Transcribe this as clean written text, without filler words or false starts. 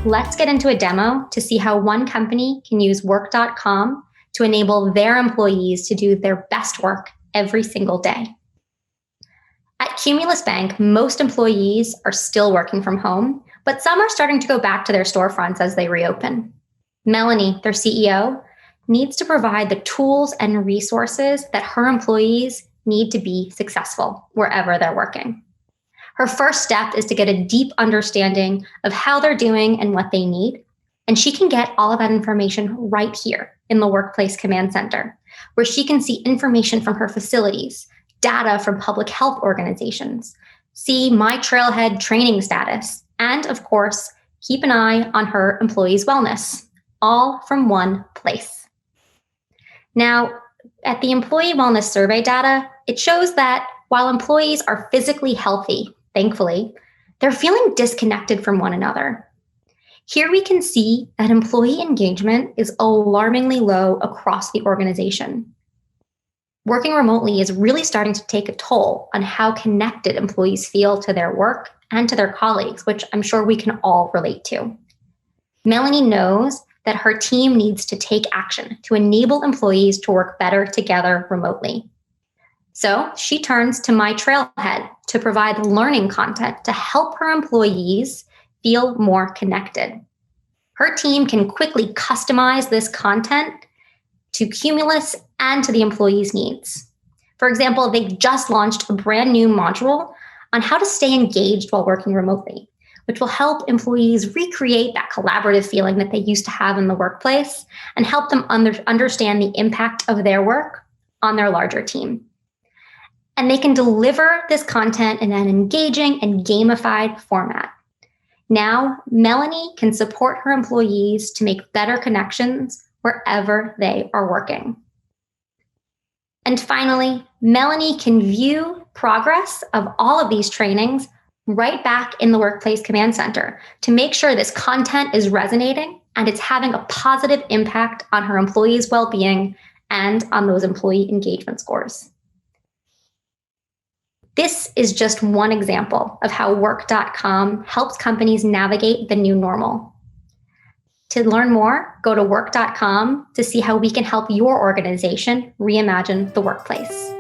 Let's get into a demo to see how one company can use work.com to enable their employees to do their best work every single day. At Cumulus Bank, most employees are still working from home, but some are starting to go back to their storefronts as they reopen. Melanie, their CEO, needs to provide the tools and resources that her employees need to be successful wherever they're working. Her first step is to get a deep understanding of how they're doing and what they need. And she can get all of that information right here in the Workplace Command Center, where she can see information from her facilities, data from public health organizations, see myTrailhead training status, and of course, keep an eye on her employees' wellness, all from one place. Now, at the Employee Wellness Survey data, it shows that while employees are physically healthy, thankfully, they're feeling disconnected from one another. Here we can see that employee engagement is alarmingly low across the organization. Working remotely is really starting to take a toll on how connected employees feel to their work and to their colleagues, which I'm sure we can all relate to. Melanie knows that her team needs to take action to enable employees to work better together remotely. So she turns to myTrailhead to provide learning content to help her employees feel more connected. Her team can quickly customize this content to Cumulus and to the employees' needs. For example, they just launched a brand new module on how to stay engaged while working remotely, which will help employees recreate that collaborative feeling that they used to have in the workplace and help them understand the impact of their work on their larger team. And they can deliver this content in an engaging and gamified format. Now, Melanie can support her employees to make better connections wherever they are working. And finally, Melanie can view progress of all of these trainings right back in the Workplace Command Center to make sure this content is resonating and it's having a positive impact on her employees' well-being and on those employee engagement scores. This is just one example of how work.com helps companies navigate the new normal. To learn more, go to work.com to see how we can help your organization reimagine the workplace.